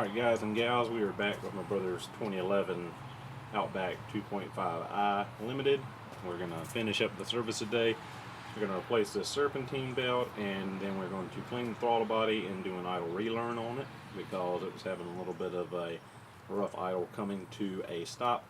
Alright guys and gals, we are back with my brother's 2011 Outback 2.5i Limited. We're going to finish up the service today. We're going to replace this serpentine belt, and then we're going to clean the throttle body and do an idle relearn on it because it was having a little bit of a rough idle coming to a stop,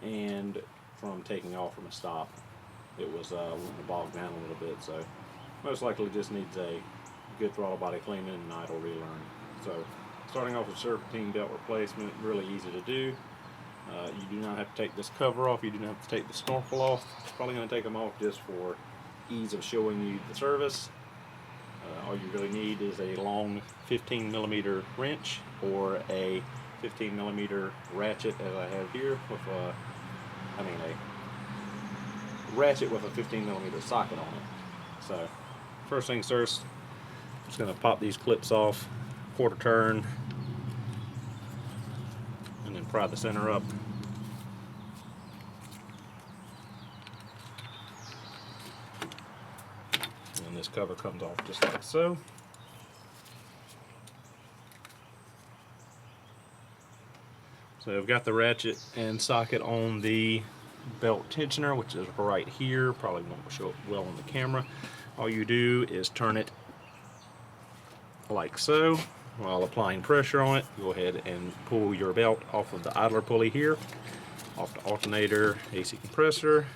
and from taking off from a stop it was wanting to bog down a little bit, so most likely just needs a good throttle body cleaning and idle relearn. So starting off with serpentine belt replacement, really easy to do. You do not have to take this cover off, you do not have to take the snorkel off. Probably going to take them off just for ease of showing you the service. All you really need is a long 15mm wrench or a 15mm ratchet, as I have here, with a ratchet with a 15mm socket on it. So first things first, I'm just going to pop these clips off, quarter turn, and then pry the center up. And this cover comes off just like so. So I've got the ratchet and socket on the belt tensioner, which is right here. Probably won't show up well on the camera. All you do is turn it like so. While applying pressure on it, go ahead and pull your belt off of the idler pulley here, off the alternator, AC compressor,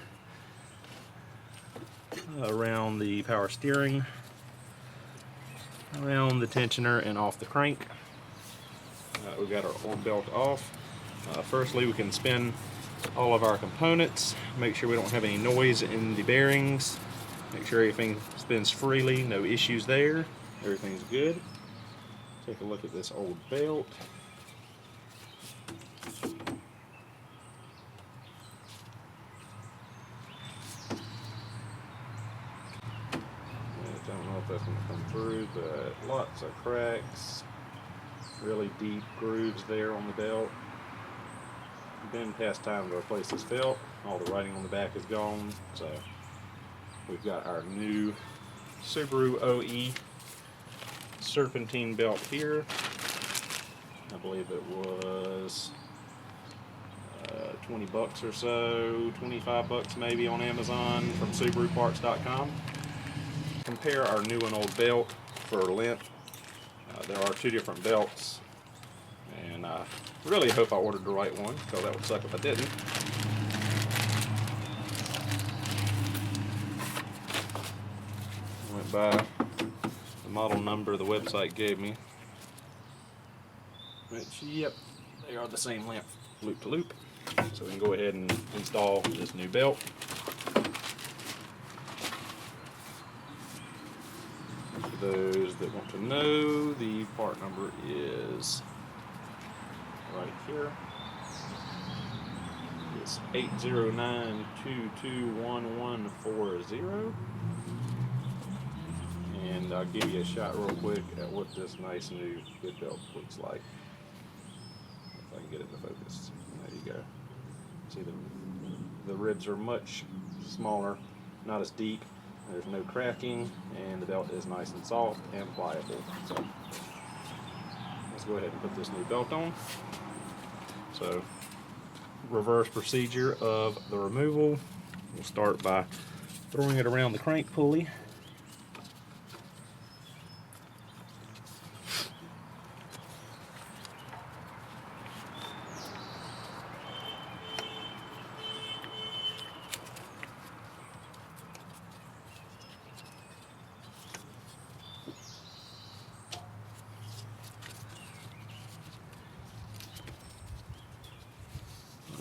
around the power steering, around the tensioner, and off the crank. We've got our old belt off. Firstly, we can spin all of our components, make sure we don't have any noise in the bearings, make sure everything spins freely, no issues there, everything's good. Take a look at this old belt. I don't know if that's going to come through, but lots of cracks, really deep grooves there on the belt. Been past time to replace this belt. All the writing on the back is gone, so we've got our new Subaru OE serpentine belt here. I believe it was 20 bucks or so, 25 bucks maybe on Amazon from SubaruParts.com. Compare our new and old belt for length. There are two different belts, and I really hope I ordered the right one, because that would suck if I didn't. Went by the model number the website gave me, which, yep, they are the same length loop to loop. So we can go ahead and install this new belt. For those that want to know, the part number is right here. It's 809221140. And I'll give you a shot real quick at what this nice new good belt looks like. If I can get it to focus. There you go. See, the ribs are much smaller, not as deep. There's no cracking, and the belt is nice and soft and pliable. So let's go ahead and put this new belt on. So, reverse procedure of the removal. We'll start by throwing it around the crank pulley.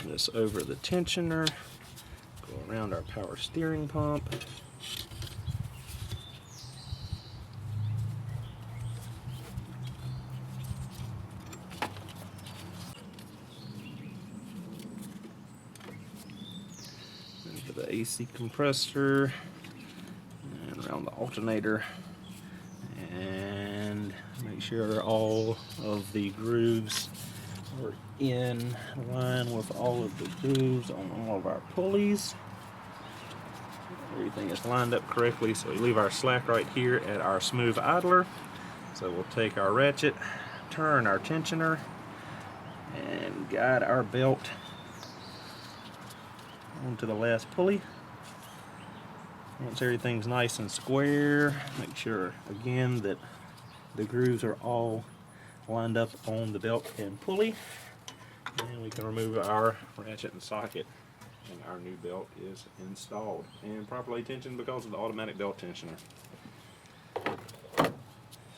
This over the tensioner, go around our power steering pump, into the AC compressor, and around the alternator, and make sure all of the grooves are in line with all of the grooves on all of our pulleys. Everything is lined up correctly, so we leave our slack right here at our smooth idler. So we'll take our ratchet, turn our tensioner, and guide our belt onto the last pulley. Once everything's nice and square, make sure again that the grooves are all lined up on the belt and pulley, and we can remove our ratchet and socket, and our new belt is installed and properly tensioned because of the automatic belt tensioner.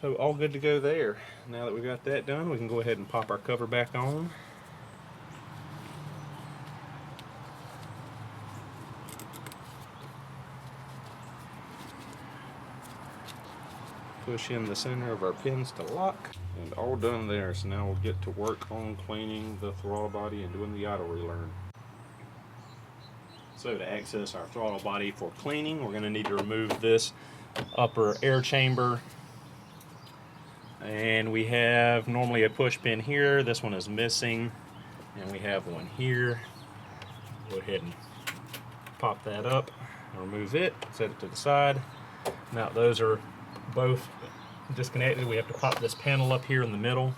So all good to go there. Now that we've got that done, we can go ahead and pop our cover back on. Push in the center of our pins to lock, and all done there. So now we'll get to work on cleaning the throttle body and doing the idle relearn. So to access our throttle body for cleaning, we're going to need to remove this upper air chamber. And we have normally a push pin here. This one is missing, and we have one here. Go ahead and pop that up, remove it, set it to the side. Now those are both disconnected. We have to pop this panel up here in the middle.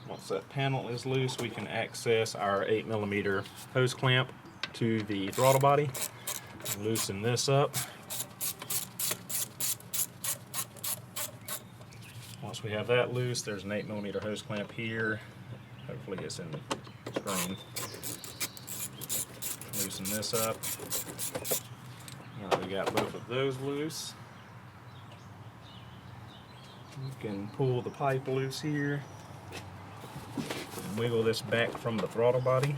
Once that panel is loose, we can access our 8mm hose clamp to the throttle body. Loosen this up. Once we have that loose, there's an 8mm hose clamp here. Hopefully it's in the screen. Loosen this up. Now we got both of those loose. You can pull the pipe loose here. Wiggle this back from the throttle body.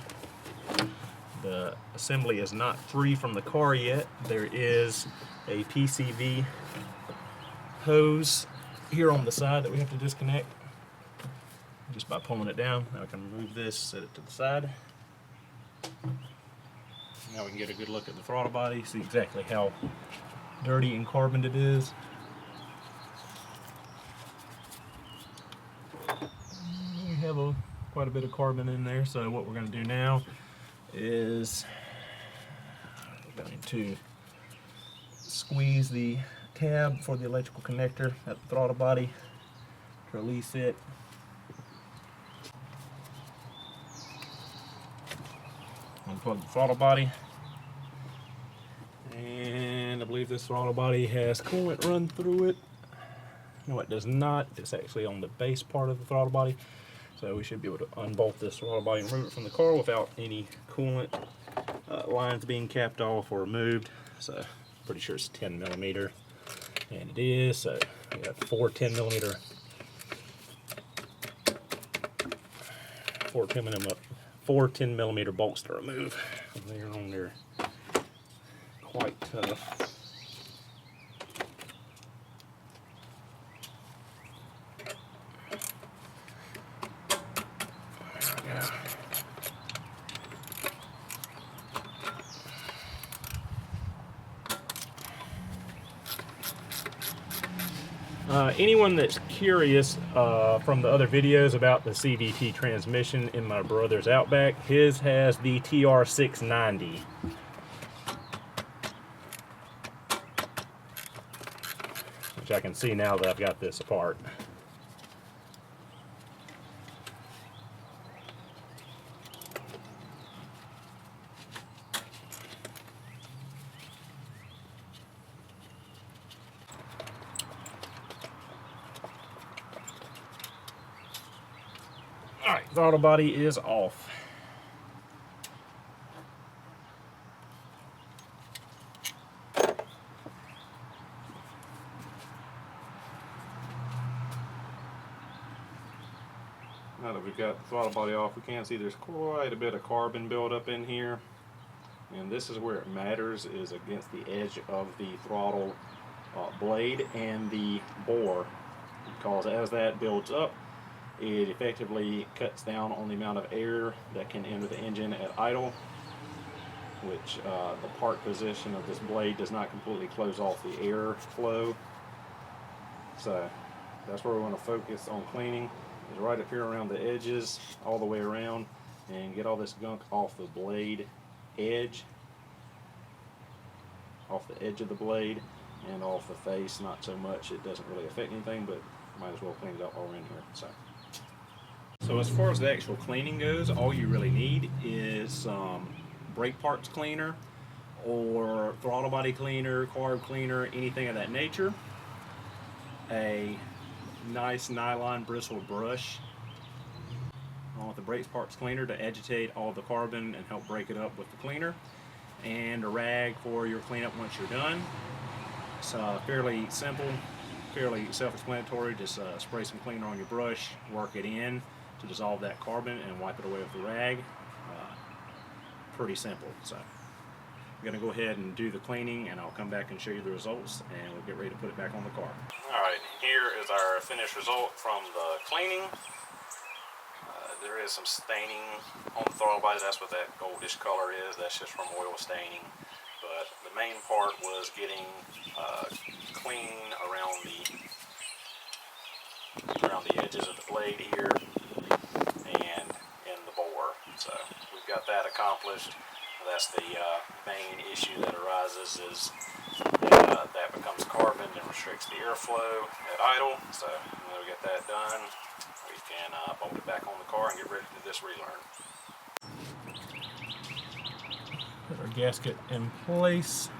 The assembly is not free from the car yet. There is a PCV hose here on the side that we have to disconnect just by pulling it down. Now I can remove this, set it to the side. Now we can get a good look at the throttle body, see exactly how dirty and carboned it is. We have quite a bit of carbon in there, so what we're going to do now is we're going to squeeze the tab for the electrical connector at the throttle body to release it. Unplug the throttle body, and I believe this throttle body has coolant run through it. No, it does not. It's actually on the base part of the throttle body, so we should be able to unbolt this throttle body and remove it from the car without any coolant lines being capped off or removed. So pretty sure it's 10mm. And it is, so we got four 10mm bolts to remove. They're on there quite tough. There we go. Anyone that's curious from the other videos about the CVT transmission in my brother's Outback, his has the TR690. Which I can see now that I've got this apart. Alright, throttle body is off. Now that we've got the throttle body off, we can see there's quite a bit of carbon buildup in here. And this is where it matters, is against the edge of the throttle blade and the bore. Because as that builds up, it effectively cuts down on the amount of air that can enter the engine at idle, which the park position of this blade does not completely close off the air flow. So that's where we want to focus on cleaning, is right up here around the edges, all the way around, and get all this gunk off the blade edge, off the edge of the blade, and off the face. Not so much, it doesn't really affect anything, but might as well clean it up while we're in here. So So as far as the actual cleaning goes, all you really need is some brake parts cleaner or throttle body cleaner, carb cleaner, anything of that nature. A nice nylon bristled brush along with the brake parts cleaner to agitate all the carbon and help break it up with the cleaner, and a rag for your cleanup once you're done. It's fairly simple, fairly self-explanatory. Just spray some cleaner on your brush, work it in to dissolve that carbon, and wipe it away with the rag. Pretty simple. So I'm going to go ahead and do the cleaning, and I'll come back and show you the results, and we'll get ready to put it back on the car. Alright, here is our finished result from the cleaning. There is some staining on the throttle body. That's what that goldish color is. That's just from oil staining. But the main part was getting clean around the edges of the blade here and in the bore. So we've got that accomplished. That's the main issue that arises, is that becomes carbon and restricts the airflow at idle. So when we get that done, we can bolt it back on the car and get ready to do this relearn. Put our gasket in place,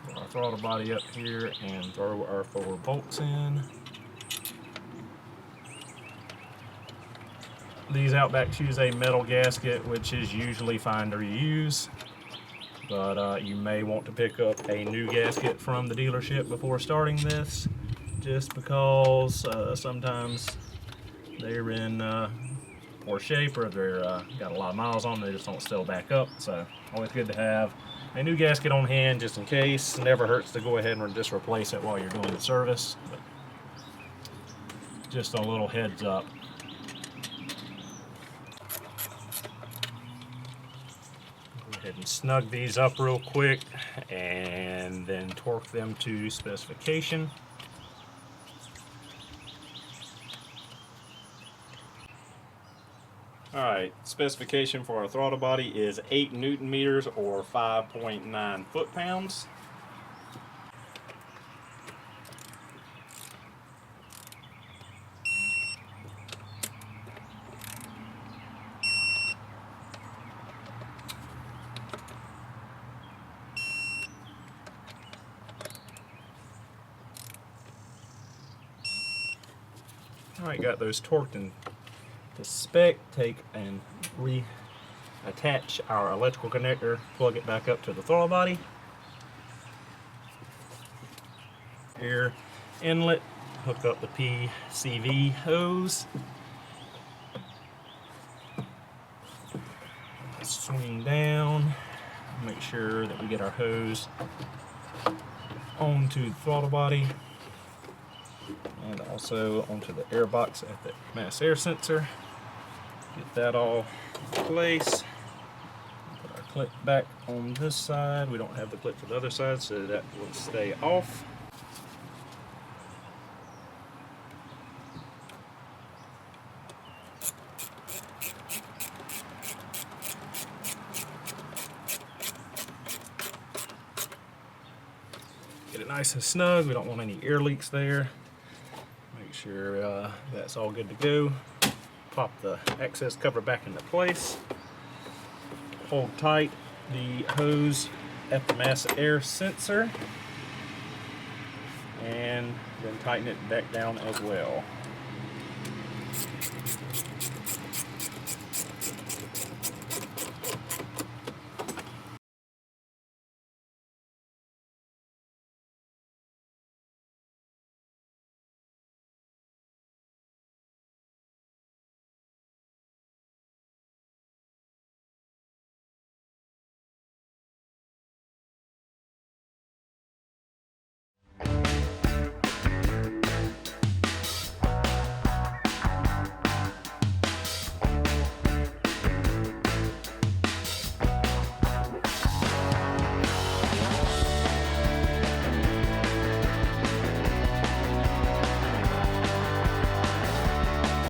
put our throttle body up here, and throw our 4 bolts in. These Outbacks use a metal gasket, which is usually fine to reuse, but you may want to pick up a new gasket from the dealership before starting this, just because sometimes they're in poor shape, or they're got a lot of miles on them, they just don't still back up. So always good to have a new gasket on hand just in case. Never hurts to go ahead and just replace it while you're doing the service, but just a little heads up. Go ahead and snug these up real quick and then torque them to specification. Alright, specification for our throttle body is 8 Newton meters or 5.9 foot-pounds. Alright, got those torqued and to spec. Take and reattach our electrical connector, plug it back up to the throttle body. Air inlet, hook up the PCV hose. Swing down, make sure that we get our hose onto the throttle body and also onto the air box at the mass air sensor. Get that all in place. Put our clip back on this side. We don't have the clip for the other side, so that will stay off. Get it nice and snug. We don't want any air leaks there. Make sure that's all good to go. Pop the access cover back into place. Hold tight the hose at the mass air sensor, and then tighten it back down as well.